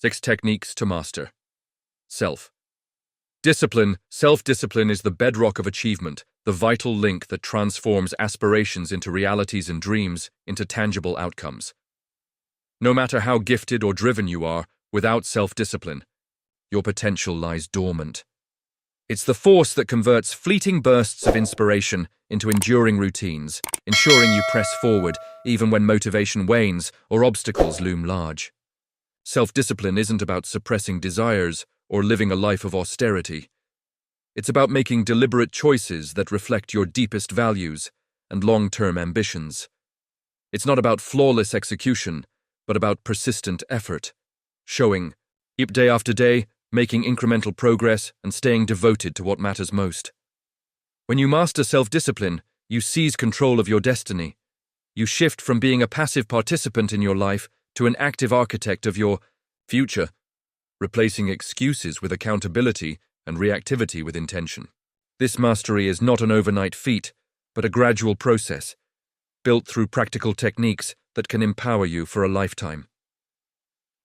6 techniques to master. Self. Discipline, self-discipline is the bedrock of achievement, the vital link that transforms aspirations into realities and dreams into tangible outcomes. No matter how gifted or driven you are, without self-discipline, your potential lies dormant. It's the force that converts fleeting bursts of inspiration into enduring routines, ensuring you press forward even when motivation wanes or obstacles loom large. Self-discipline isn't about suppressing desires or living a life of austerity. It's about making deliberate choices that reflect your deepest values and long-term ambitions. It's not about flawless execution, but about persistent effort, showing up day after day, making incremental progress, and staying devoted to what matters most. When you master self-discipline, you seize control of your destiny. You shift from being a passive participant in your life to an active architect of your future, replacing excuses with accountability and reactivity with intention. This mastery is not an overnight feat, but a gradual process, built through practical techniques that can empower you for a lifetime.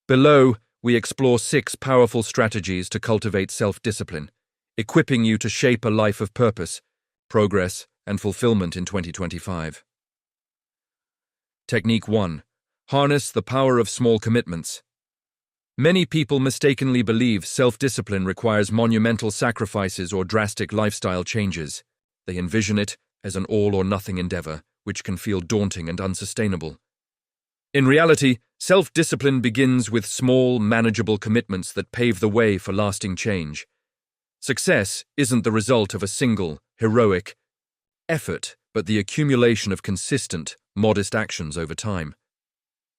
Below, we explore 6 powerful strategies to cultivate self-discipline, equipping you to shape a life of purpose, progress, and fulfillment in 2025. Technique 1. Harness the power of small commitments. Many people mistakenly believe self-discipline requires monumental sacrifices or drastic lifestyle changes. They envision it as an all-or-nothing endeavor, which can feel daunting and unsustainable. In reality, self-discipline begins with small, manageable commitments that pave the way for lasting change. Success isn't the result of a single, heroic effort, but the accumulation of consistent, modest actions over time.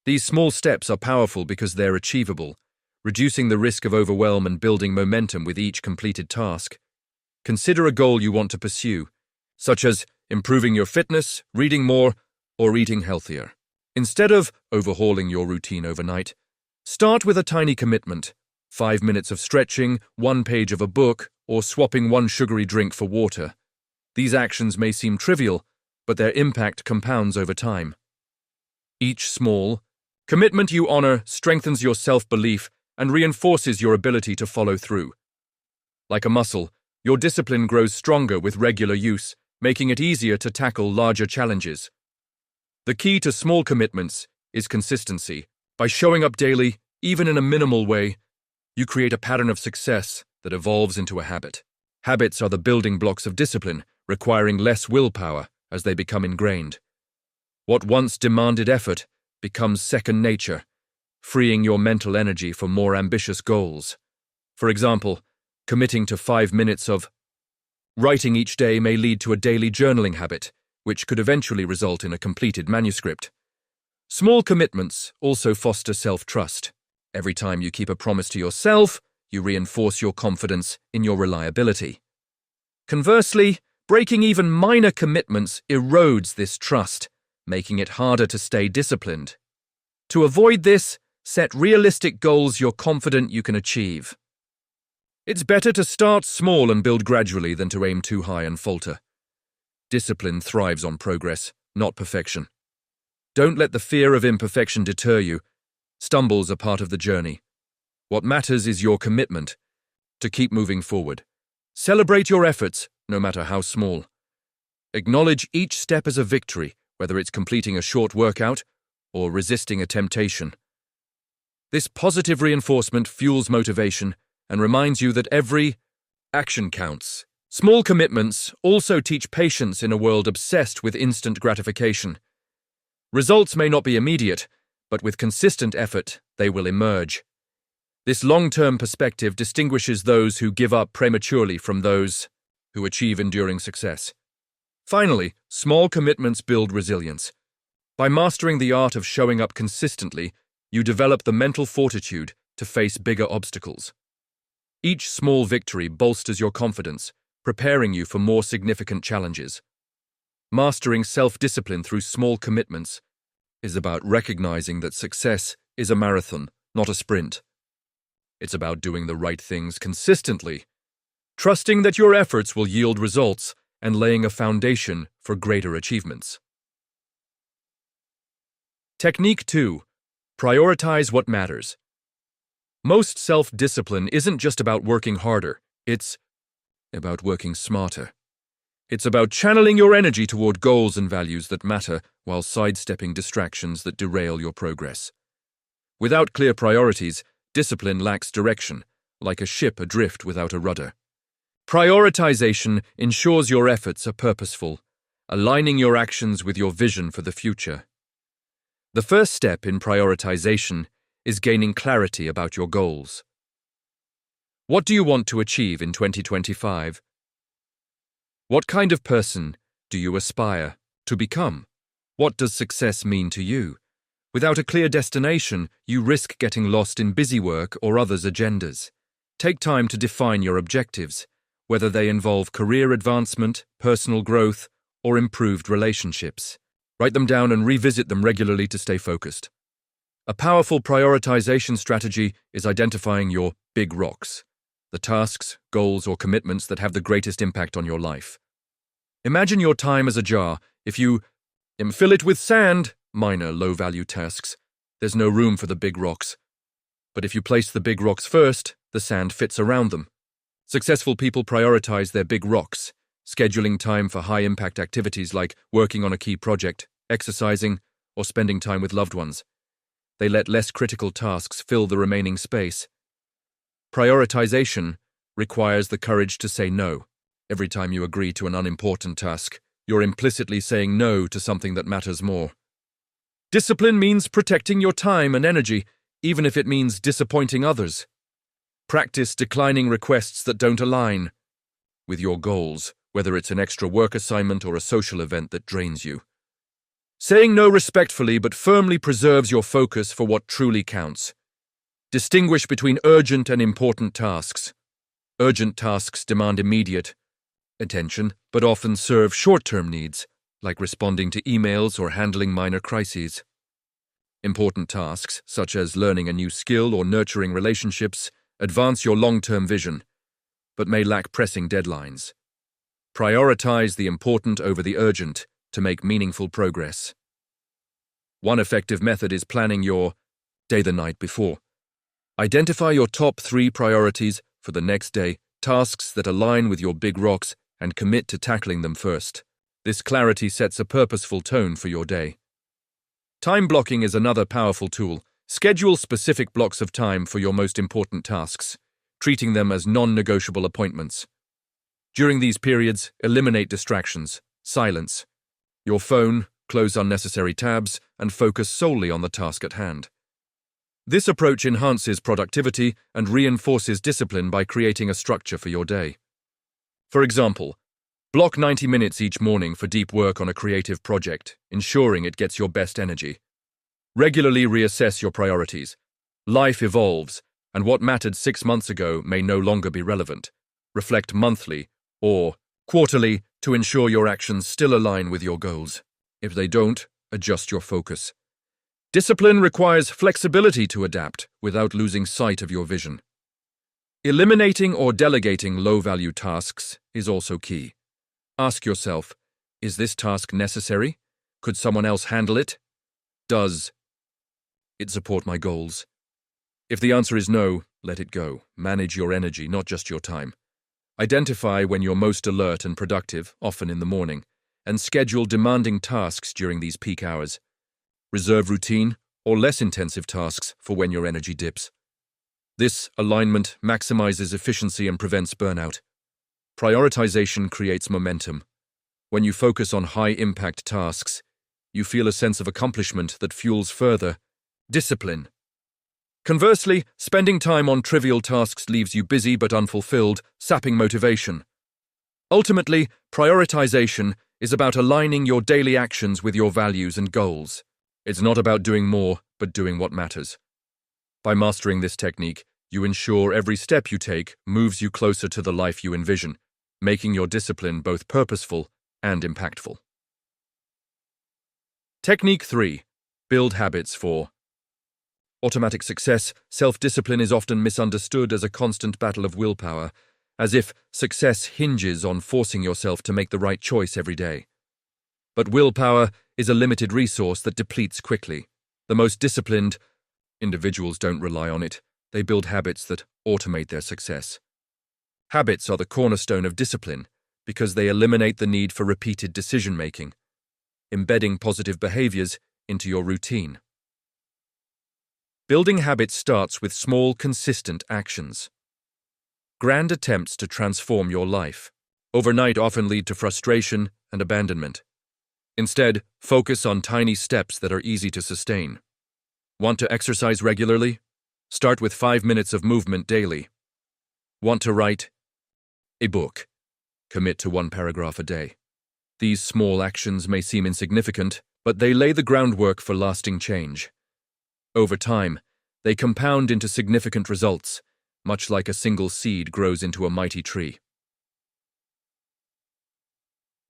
These small steps are powerful because they're achievable, reducing the risk of overwhelm and building momentum with each completed task. Consider a goal you want to pursue, such as improving your fitness, reading more, or eating healthier. Instead of overhauling your routine overnight, start with a tiny commitment: 5 minutes of stretching, 1 page of a book, or swapping 1 sugary drink for water. These actions may seem trivial, but their impact compounds over time. Each small commitment you honor strengthens your self-belief and reinforces your ability to follow through. Like a muscle, your discipline grows stronger with regular use, making it easier to tackle larger challenges. The key to small commitments is consistency. By showing up daily, even in a minimal way, you create a pattern of success that evolves into a habit. Habits are the building blocks of discipline, requiring less willpower as they become ingrained. What once demanded effort becomes second nature, freeing your mental energy for more ambitious goals. For example, committing to 5 minutes of writing each day may lead to a daily journaling habit, which could eventually result in a completed manuscript. Small commitments also foster self-trust. Every time you keep a promise to yourself, you reinforce your confidence in your reliability. Conversely, breaking even minor commitments erodes this trust, making it harder to stay disciplined. To avoid this, set realistic goals you're confident you can achieve. It's better to start small and build gradually than to aim too high and falter. Discipline thrives on progress, not perfection. Don't let the fear of imperfection deter you. Stumbles are part of the journey. What matters is your commitment to keep moving forward. Celebrate your efforts, no matter how small. Acknowledge each step as a victory, whether it's completing a short workout or resisting a temptation. This positive reinforcement fuels motivation and reminds you that every action counts. Small commitments also teach patience in a world obsessed with instant gratification. Results may not be immediate, but with consistent effort, they will emerge. This long-term perspective distinguishes those who give up prematurely from those who achieve enduring success. Finally, small commitments build resilience. By mastering the art of showing up consistently, you develop the mental fortitude to face bigger obstacles. Each small victory bolsters your confidence, preparing you for more significant challenges. Mastering self-discipline through small commitments is about recognizing that success is a marathon, not a sprint. It's about doing the right things consistently, trusting that your efforts will yield results, and laying a foundation for greater achievements. Technique 2. Prioritize what matters. Most self-discipline isn't just about working harder, it's about working smarter. It's about channeling your energy toward goals and values that matter while sidestepping distractions that derail your progress. Without clear priorities, discipline lacks direction, like a ship adrift without a rudder. Prioritization ensures your efforts are purposeful, aligning your actions with your vision for the future. The first step in prioritization is gaining clarity about your goals. What do you want to achieve in 2025? What kind of person do you aspire to become? What does success mean to you? Without a clear destination, you risk getting lost in busy work or others' agendas. Take time to define your objectives, whether they involve career advancement, personal growth, or improved relationships. Write them down and revisit them regularly to stay focused. A powerful prioritization strategy is identifying your big rocks, the tasks, goals, or commitments that have the greatest impact on your life. Imagine your time as a jar. If you fill it with sand, minor, low-value tasks, there's no room for the big rocks. But if you place the big rocks first, the sand fits around them. Successful people prioritize their big rocks, scheduling time for high-impact activities like working on a key project, exercising, or spending time with loved ones. They let less critical tasks fill the remaining space. Prioritization requires the courage to say no. Every time you agree to an unimportant task, you're implicitly saying no to something that matters more. Discipline means protecting your time and energy, even if it means disappointing others. Practice declining requests that don't align with your goals, whether it's an extra work assignment or a social event that drains you. Saying no respectfully but firmly preserves your focus for what truly counts. Distinguish between urgent and important tasks. Urgent tasks demand immediate attention, but often serve short-term needs, like responding to emails or handling minor crises. Important tasks, such as learning a new skill or nurturing relationships, advance your long-term vision, but may lack pressing deadlines. Prioritize the important over the urgent to make meaningful progress. One effective method is planning your day the night before. Identify your top 3 priorities for the next day, tasks that align with your big rocks, and commit to tackling them first. This clarity sets a purposeful tone for your day. Time blocking is another powerful tool. Schedule specific blocks of time for your most important tasks, treating them as non-negotiable appointments. During these periods, eliminate distractions, silence your phone, close unnecessary tabs, and focus solely on the task at hand. This approach enhances productivity and reinforces discipline by creating a structure for your day. For example, block 90 minutes each morning for deep work on a creative project, ensuring it gets your best energy. Regularly reassess your priorities. Life evolves, and what mattered 6 months ago may no longer be relevant. Reflect monthly or quarterly to ensure your actions still align with your goals. If they don't, adjust your focus. Discipline requires flexibility to adapt without losing sight of your vision. Eliminating or delegating low-value tasks is also key. Ask yourself, is this task necessary? Could someone else handle it? Does it support my goals? If the answer is no, let it go. Manage your energy, not just your time. Identify when you're most alert and productive, often in the morning, and schedule demanding tasks during these peak hours. Reserve routine or less intensive tasks for when your energy dips. This alignment maximizes efficiency and prevents burnout. Prioritization creates momentum. When you focus on high-impact tasks, you feel a sense of accomplishment that fuels further discipline. Conversely, spending time on trivial tasks leaves you busy but unfulfilled, sapping motivation. Ultimately, prioritization is about aligning your daily actions with your values and goals. It's not about doing more, but doing what matters. By mastering this technique, you ensure every step you take moves you closer to the life you envision, making your discipline both purposeful and impactful. Technique 3. Build habits for automatic success. Self-discipline is often misunderstood as a constant battle of willpower, as if success hinges on forcing yourself to make the right choice every day. But willpower is a limited resource that depletes quickly. The most disciplined individuals don't rely on it. they build habits that automate their success. Habits are the cornerstone of discipline because they eliminate the need for repeated decision-making, embedding positive behaviors into your routine. Building habits starts with small, consistent actions. Grand attempts to transform your life overnight often lead to frustration and abandonment. Instead, focus on tiny steps that are easy to sustain. Want to exercise regularly? Start with 5 minutes of movement daily. Want to write a book? Commit to 1 paragraph a day. These small actions may seem insignificant, but they lay the groundwork for lasting change. Over time, they compound into significant results, much like a single seed grows into a mighty tree.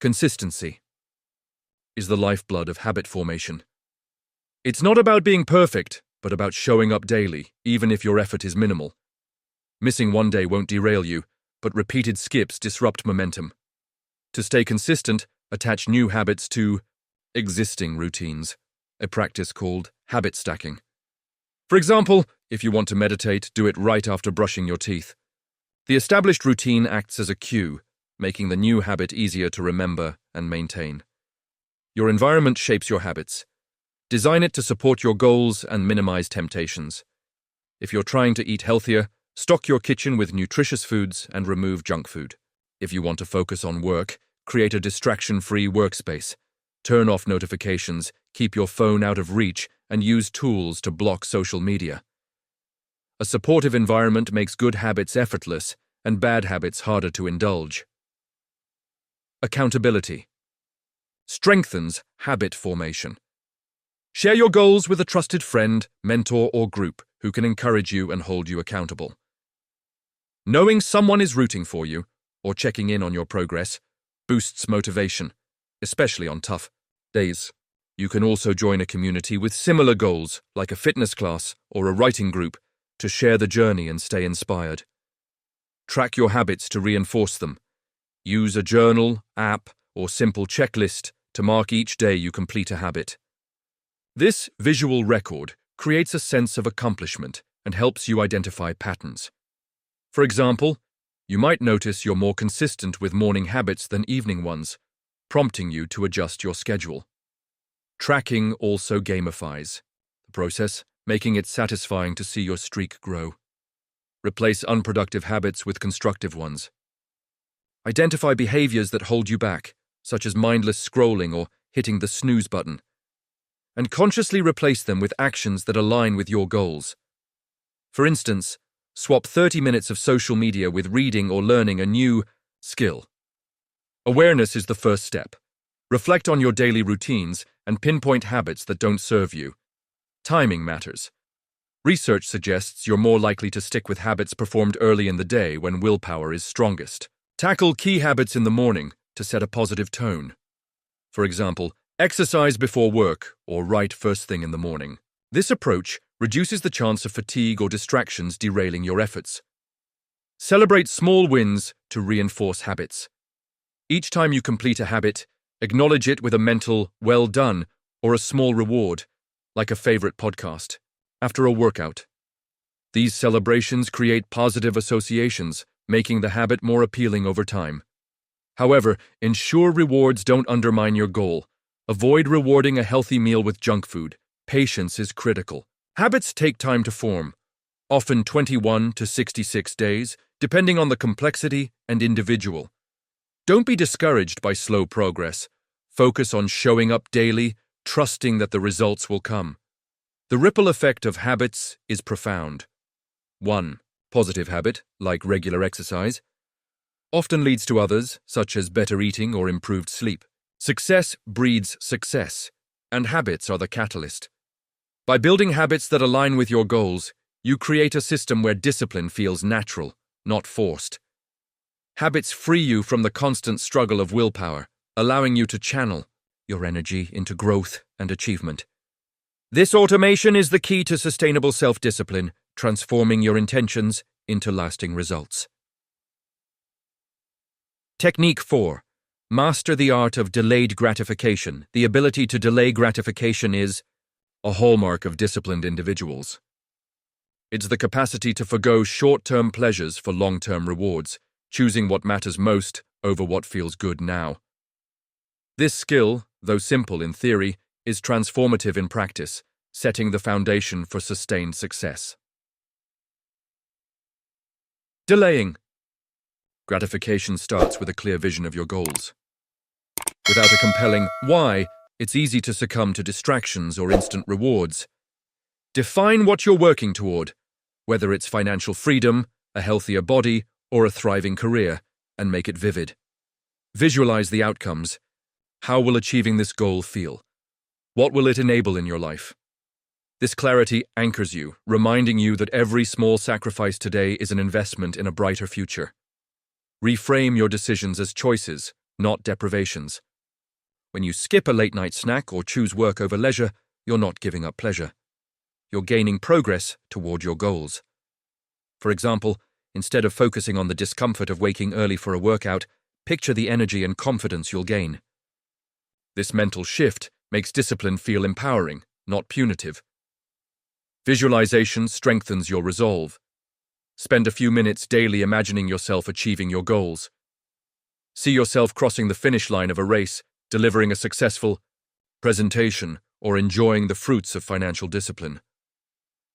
Consistency is the lifeblood of habit formation. It's not about being perfect, but about showing up daily, even if your effort is minimal. Missing one day won't derail you, but repeated skips disrupt momentum. To stay consistent, attach new habits to existing routines, a practice called habit stacking. For example, if you want to meditate, do it right after brushing your teeth. The established routine acts as a cue, making the new habit easier to remember and maintain. Your environment shapes your habits. Design it to support your goals and minimize temptations. If you're trying to eat healthier, stock your kitchen with nutritious foods and remove junk food. If you want to focus on work, create a distraction-free workspace. Turn off notifications, keep your phone out of reach, and use tools to block social media. A supportive environment makes good habits effortless and bad habits harder to indulge. Accountability strengthens habit formation. Share your goals with a trusted friend, mentor, or group who can encourage you and hold you accountable. Knowing someone is rooting for you or checking in on your progress boosts motivation, especially on tough days. You can also join a community with similar goals, like a fitness class or a writing group, to share the journey and stay inspired. Track your habits to reinforce them. Use a journal, app, or simple checklist to mark each day you complete a habit. This visual record creates a sense of accomplishment and helps you identify patterns. For example, you might notice you're more consistent with morning habits than evening ones, prompting you to adjust your schedule. Tracking also gamifies the process, making it satisfying to see your streak grow. Replace unproductive habits with constructive ones. Identify behaviors that hold you back, such as mindless scrolling or hitting the snooze button, and consciously replace them with actions that align with your goals. For instance, swap 30 minutes of social media with reading or learning a new skill. Awareness is the first step. Reflect on your daily routines and pinpoint habits that don't serve you. Timing matters. Research suggests you're more likely to stick with habits performed early in the day when willpower is strongest. Tackle key habits in the morning to set a positive tone. For example, exercise before work or write first thing in the morning. This approach reduces the chance of fatigue or distractions derailing your efforts. Celebrate small wins to reinforce habits. Each time you complete a habit, acknowledge it with a mental, well done, or a small reward, like a favorite podcast, after a workout. These celebrations create positive associations, making the habit more appealing over time. However, ensure rewards don't undermine your goal. Avoid rewarding a healthy meal with junk food. Patience is critical. Habits take time to form, often 21 to 66 days, depending on the complexity and individual. Don't be discouraged by slow progress. Focus on showing up daily, trusting that the results will come. The ripple effect of habits is profound. 1. Positive habit, like regular exercise, often leads to others, such as better eating or improved sleep. Success breeds success, and habits are the catalyst. By building habits that align with your goals, you create a system where discipline feels natural, not forced. Habits free you from the constant struggle of willpower, allowing you to channel your energy into growth and achievement. This automation is the key to sustainable self-discipline, transforming your intentions into lasting results. Technique 4. Master the art of delayed gratification. The ability to delay gratification is a hallmark of disciplined individuals. It's the capacity to forgo short-term pleasures for long-term rewards, choosing what matters most over what feels good now. This skill, though simple in theory, is transformative in practice, setting the foundation for sustained success. Delaying. Gratification starts with a clear vision of your goals. Without a compelling why, it's easy to succumb to distractions or instant rewards. Define what you're working toward, whether it's financial freedom, a healthier body, or a thriving career, and make it vivid. Visualize the outcomes. How will achieving this goal feel? What will it enable in your life? This clarity anchors you, reminding you that every small sacrifice today is an investment in a brighter future. Reframe your decisions as choices, not deprivations. When you skip a late-night snack or choose work over leisure, you're not giving up pleasure. You're gaining progress toward your goals. For example, instead of focusing on the discomfort of waking early for a workout, picture the energy and confidence you'll gain. This mental shift makes discipline feel empowering, not punitive. Visualization strengthens your resolve. Spend a few minutes daily imagining yourself achieving your goals. See yourself crossing the finish line of a race, delivering a successful presentation, or enjoying the fruits of financial discipline.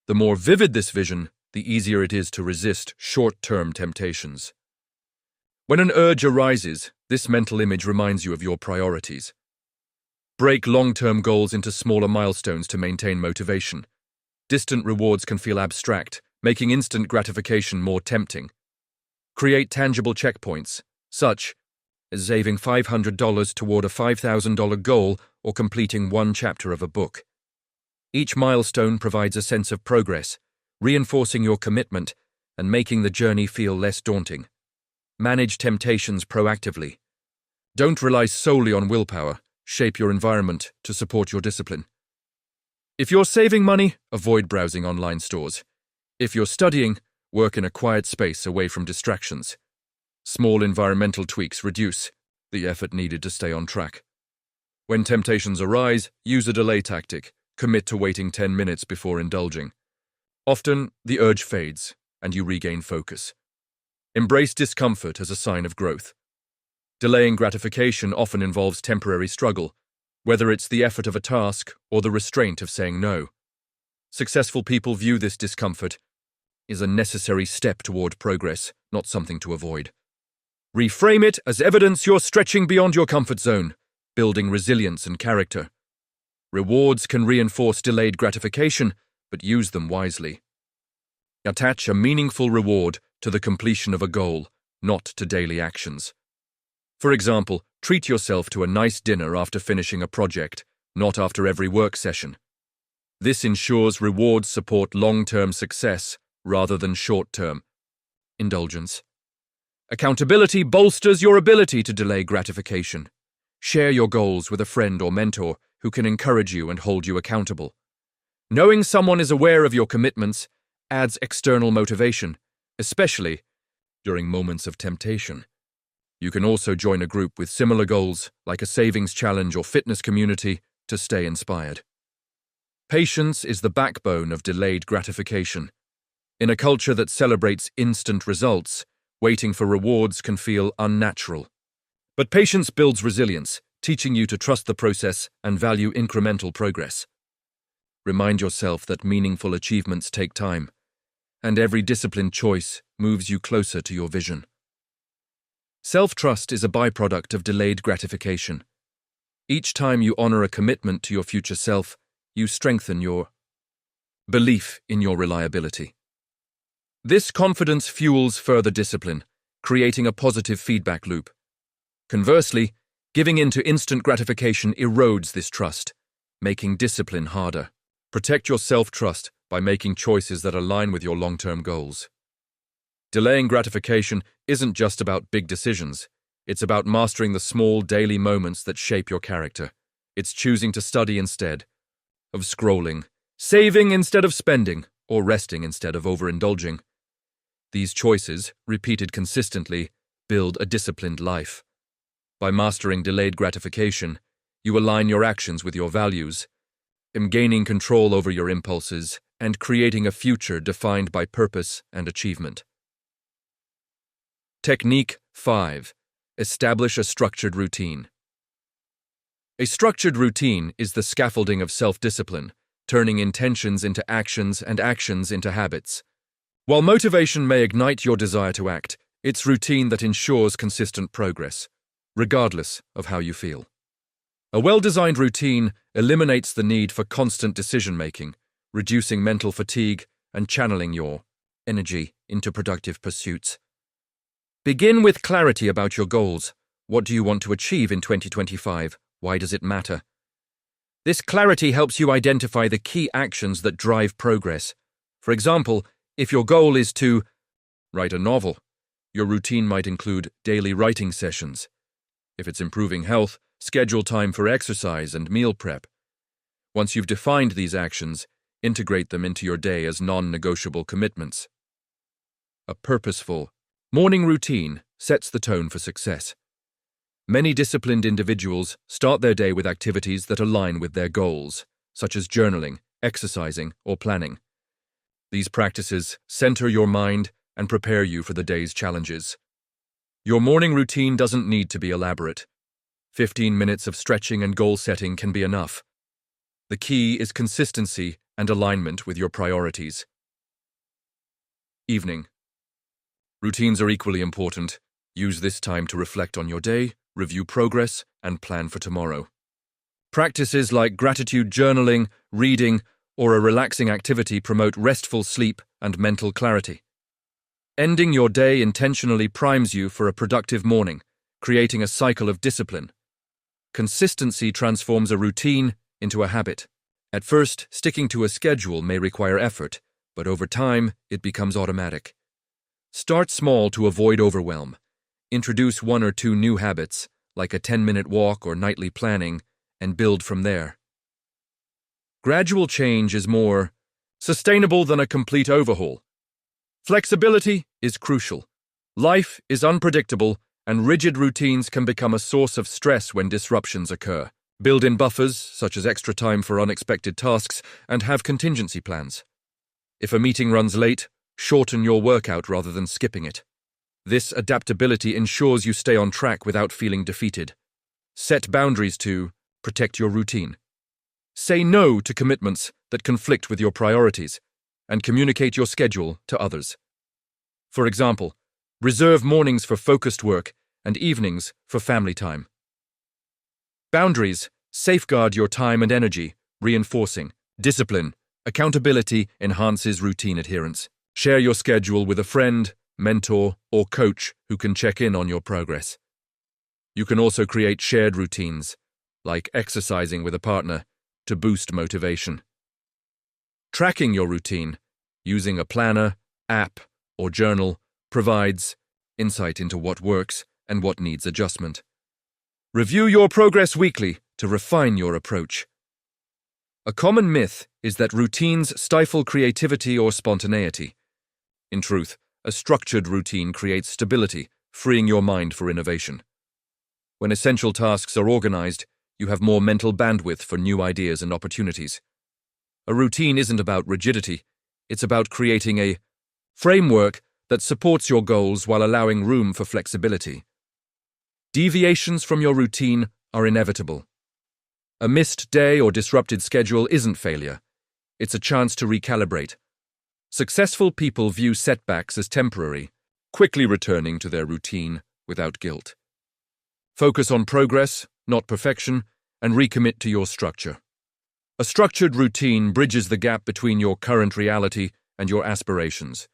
The more vivid this vision, the easier it is to resist short-term temptations. When an urge arises, this mental image reminds you of your priorities. Break long-term goals into smaller milestones to maintain motivation. Distant rewards can feel abstract, making instant gratification more tempting. Create tangible checkpoints, such as saving $500 toward a $5,000 goal or completing one chapter of a book. Each milestone provides a sense of progress, reinforcing your commitment and making the journey feel less daunting. Manage temptations proactively. Don't rely solely on willpower. Shape your environment to support your discipline. If you're saving money, avoid browsing online stores. If you're studying, work in a quiet space away from distractions. Small environmental tweaks reduce the effort needed to stay on track. When temptations arise, use a delay tactic. Commit to waiting 10 minutes before indulging. Often, the urge fades, and you regain focus. Embrace discomfort as a sign of growth. Delaying gratification often involves temporary struggle, whether it's the effort of a task or the restraint of saying no. Successful people view this discomfort as a necessary step toward progress, not something to avoid. Reframe it as evidence you're stretching beyond your comfort zone, building resilience and character. Rewards can reinforce delayed gratification, but use them wisely. Attach a meaningful reward to the completion of a goal, not to daily actions. For example, treat yourself to a nice dinner after finishing a project, not after every work session. This ensures rewards support long-term success rather than short-term indulgence. Accountability bolsters your ability to delay gratification. Share your goals with a friend or mentor who can encourage you and hold you accountable. Knowing someone is aware of your commitments adds external motivation, especially during moments of temptation. You can also join a group with similar goals, like a savings challenge or fitness community, to stay inspired. Patience is the backbone of delayed gratification. In a culture that celebrates instant results, waiting for rewards can feel unnatural. But patience builds resilience, teaching you to trust the process and value incremental progress. Remind yourself that meaningful achievements take time, and every disciplined choice moves you closer to your vision. Self-trust is a byproduct of delayed gratification. Each time you honor a commitment to your future self, you strengthen your belief in your reliability. This confidence fuels further discipline, creating a positive feedback loop. Conversely, giving in to instant gratification erodes this trust, making discipline harder. Protect your self-trust by making choices that align with your long-term goals. Delaying gratification isn't just about big decisions. It's about mastering the small daily moments that shape your character. It's choosing to study instead of scrolling, saving instead of spending, or resting instead of overindulging. These choices, repeated consistently, build a disciplined life. By mastering delayed gratification, you align your actions with your values, gaining control over your impulses and creating a future defined by purpose and achievement. Technique 5. Establish a structured routine. A structured routine is the scaffolding of self-discipline, turning intentions into actions and actions into habits. While motivation may ignite your desire to act, it's routine that ensures consistent progress, regardless of how you feel. A well-designed routine eliminates the need for constant decision-making, reducing mental fatigue and channeling your energy into productive pursuits. Begin with clarity about your goals. What do you want to achieve in 2025? Why does it matter? This clarity helps you identify the key actions that drive progress. For example, if your goal is to write a novel, your routine might include daily writing sessions. If it's improving health, schedule time for exercise and meal prep. Once you've defined these actions, integrate them into your day as non-negotiable commitments. A purposeful morning routine sets the tone for success. Many disciplined individuals start their day with activities that align with their goals, such as journaling, exercising, or planning. These practices center your mind and prepare you for the day's challenges. Your morning routine doesn't need to be elaborate. 15 minutes of stretching and goal setting can be enough. The key is consistency and alignment with your priorities. Evening. Routines are equally important. Use this time to reflect on your day, review progress, and plan for tomorrow. Practices like gratitude journaling, reading, or a relaxing activity promote restful sleep and mental clarity. Ending your day intentionally primes you for a productive morning, creating a cycle of discipline. Consistency transforms a routine into a habit. At first, sticking to a schedule may require effort, but over time, it becomes automatic. Start small to avoid overwhelm. Introduce 1 or 2 new habits, like a 10-minute walk or nightly planning, and build from there. Gradual change is more sustainable than a complete overhaul. Flexibility is crucial. Life is unpredictable, and rigid routines can become a source of stress when disruptions occur. Build in buffers, such as extra time for unexpected tasks, and have contingency plans. If a meeting runs late, shorten your workout rather than skipping it. This adaptability ensures you stay on track without feeling defeated. Set boundaries to protect your routine. Say no to commitments that conflict with your priorities, and communicate your schedule to others. For example, reserve mornings for focused work and evenings for family time. Boundaries safeguard your time and energy, reinforcing discipline. Accountability enhances routine adherence. Share your schedule with a friend, mentor, or coach who can check in on your progress. You can also create shared routines, like exercising with a partner, to boost motivation. Tracking your routine, using a planner, app, or journal, provides insight into what works and what needs adjustment. Review your progress weekly to refine your approach. A common myth is that routines stifle creativity or spontaneity. In truth, a structured routine creates stability, freeing your mind for innovation. When essential tasks are organized, you have more mental bandwidth for new ideas and opportunities. A routine isn't about rigidity, it's about creating a framework that supports your goals while allowing room for flexibility. Deviations from your routine are inevitable. A missed day or disrupted schedule isn't failure. It's a chance to recalibrate. Successful people view setbacks as temporary, quickly returning to their routine without guilt. Focus on progress, not perfection, and recommit to your structure. A structured routine bridges the gap between your current reality and your aspirations.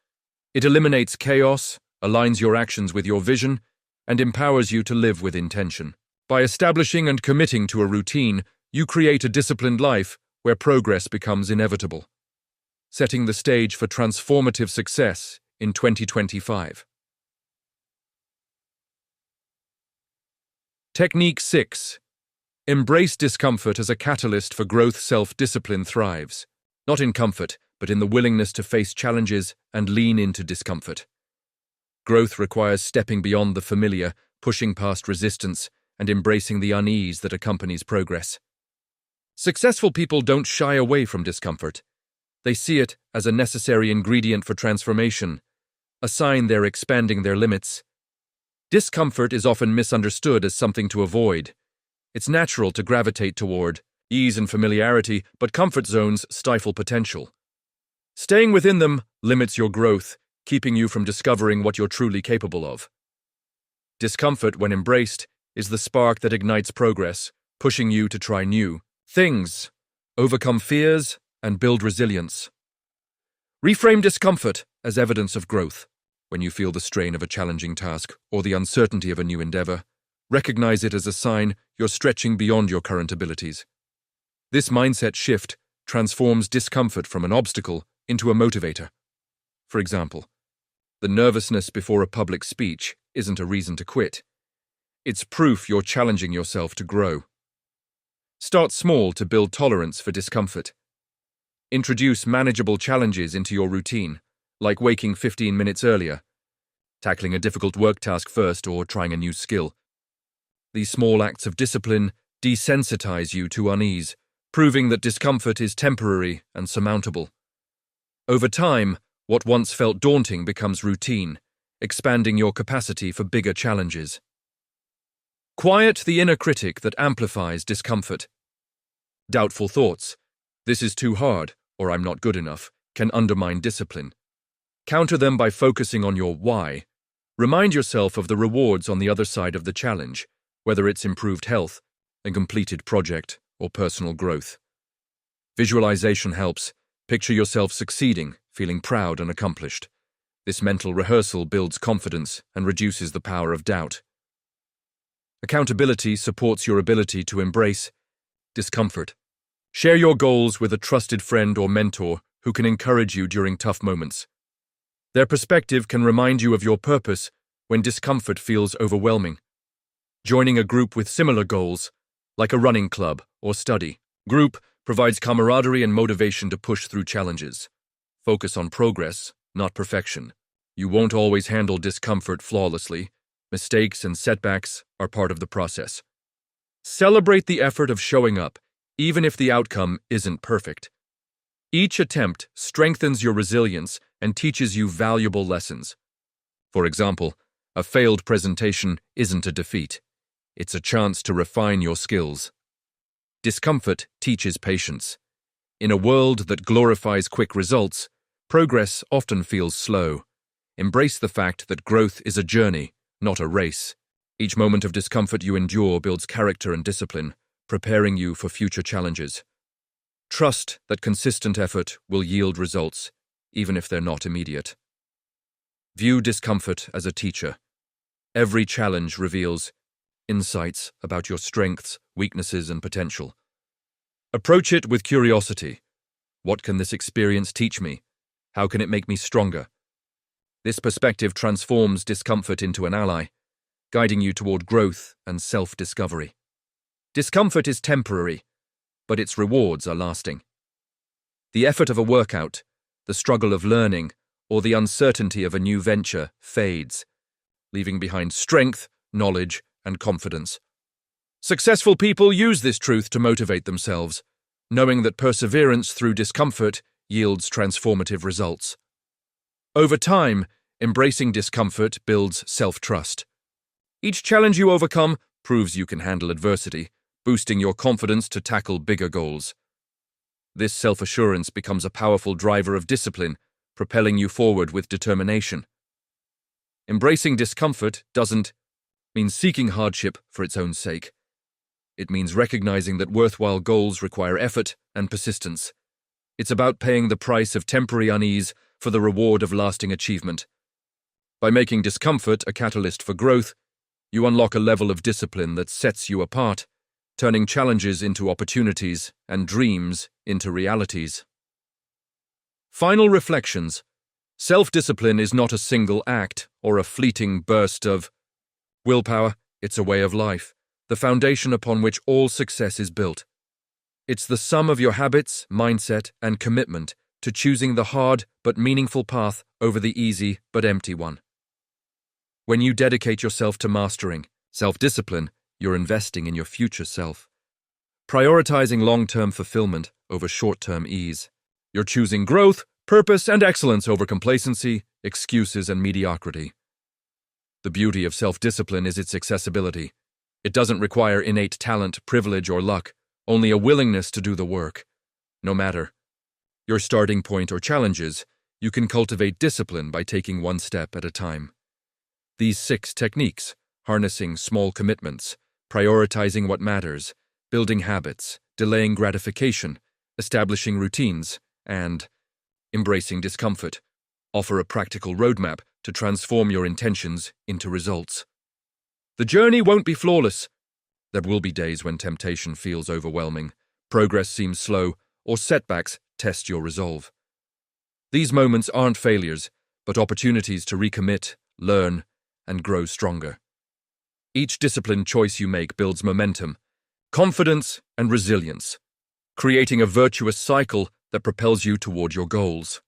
It eliminates chaos, aligns your actions with your vision, and empowers you to live with intention. By establishing and committing to a routine, you create a disciplined life where progress becomes inevitable, setting the stage for transformative success in 2025. Technique 6. Embrace discomfort as a catalyst for growth. Self-discipline thrives, not in comfort, but in the willingness to face challenges and lean into discomfort. Growth requires stepping beyond the familiar, pushing past resistance, and embracing the unease that accompanies progress. Successful people don't shy away from discomfort. They see it as a necessary ingredient for transformation, a sign they're expanding their limits. Discomfort is often misunderstood as something to avoid. It's natural to gravitate toward ease and familiarity, but comfort zones stifle potential. Staying within them limits your growth, keeping you from discovering what you're truly capable of. Discomfort, when embraced, is the spark that ignites progress, pushing you to try new things, overcome fears, and build resilience. Reframe discomfort as evidence of growth. When you feel the strain of a challenging task or the uncertainty of a new endeavor, recognize it as a sign you're stretching beyond your current abilities. This mindset shift transforms discomfort from an obstacle into a motivator. For example, the nervousness before a public speech isn't a reason to quit. It's proof you're challenging yourself to grow. Start small to build tolerance for discomfort. Introduce manageable challenges into your routine, like waking 15 minutes earlier, tackling a difficult work task first, or trying a new skill. These small acts of discipline desensitize you to unease, proving that discomfort is temporary and surmountable. Over time, what once felt daunting becomes routine, expanding your capacity for bigger challenges. Quiet the inner critic that amplifies discomfort. Doubtful thoughts, "This is too hard," or "I'm not good enough," can undermine discipline. Counter them by focusing on your why. Remind yourself of the rewards on the other side of the challenge, whether it's improved health, a completed project, or personal growth. Visualization helps. Picture yourself succeeding, feeling proud and accomplished. This mental rehearsal builds confidence and reduces the power of doubt. Accountability supports your ability to embrace discomfort. Share your goals with a trusted friend or mentor who can encourage you during tough moments. Their perspective can remind you of your purpose when discomfort feels overwhelming. Joining a group with similar goals, like a running club or study group, provides camaraderie and motivation to push through challenges. Focus on progress, not perfection. You won't always handle discomfort flawlessly. Mistakes and setbacks are part of the process. Celebrate the effort of showing up, even if the outcome isn't perfect. Each attempt strengthens your resilience and teaches you valuable lessons. For example, a failed presentation isn't a defeat. It's a chance to refine your skills. Discomfort teaches patience. In a world that glorifies quick results, progress often feels slow. Embrace the fact that growth is a journey, not a race. Each moment of discomfort you endure builds character and discipline, preparing you for future challenges. Trust that consistent effort will yield results, even if they're not immediate. View discomfort as a teacher. Every challenge reveals insights about your strengths, weaknesses, and potential. Approach it with curiosity. What can this experience teach me? How can it make me stronger? This perspective transforms discomfort into an ally, guiding you toward growth and self-discovery. Discomfort is temporary, but its rewards are lasting. The effort of a workout, the struggle of learning, or the uncertainty of a new venture fades, leaving behind strength, knowledge, and confidence. Successful people use this truth to motivate themselves, knowing that perseverance through discomfort yields transformative results. Over time, embracing discomfort builds self-trust. Each challenge you overcome proves you can handle adversity, boosting your confidence to tackle bigger goals. This self-assurance becomes a powerful driver of discipline, propelling you forward with determination. Embracing discomfort doesn't mean seeking hardship for its own sake. It means recognizing that worthwhile goals require effort and persistence. It's about paying the price of temporary unease for the reward of lasting achievement. By making discomfort a catalyst for growth, you unlock a level of discipline that sets you apart, turning challenges into opportunities and dreams into realities. Final reflections. Self-discipline is not a single act or a fleeting burst of willpower. It's a way of life, the foundation upon which all success is built. It's the sum of your habits, mindset, and commitment to choosing the hard but meaningful path over the easy but empty one. When you dedicate yourself to mastering self-discipline, you're investing in your future self, prioritizing long-term fulfillment over short-term ease. You're choosing growth, purpose, and excellence over complacency, excuses, and mediocrity. The beauty of self-discipline is its accessibility. It doesn't require innate talent, privilege, or luck, only a willingness to do the work. No matter your starting point or challenges, you can cultivate discipline by taking one step at a time. These 6 techniques, harnessing small commitments, prioritizing what matters, building habits, delaying gratification, establishing routines, and embracing discomfort, offer a practical roadmap to transform your intentions into results. The journey won't be flawless. There will be days when temptation feels overwhelming, progress seems slow, or setbacks test your resolve. These moments aren't failures, but opportunities to recommit, learn, and grow stronger. Each disciplined choice you make builds momentum, confidence, and resilience, creating a virtuous cycle that propels you toward your goals.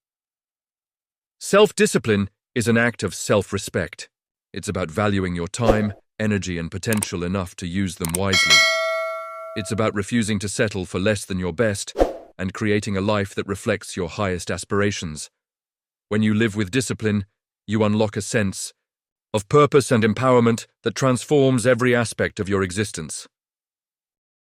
Self-discipline is an act of self-respect. It's about valuing your time, energy, and potential enough to use them wisely. It's about refusing to settle for less than your best and creating a life that reflects your highest aspirations. When you live with discipline, you unlock a sense of purpose and empowerment that transforms every aspect of your existence.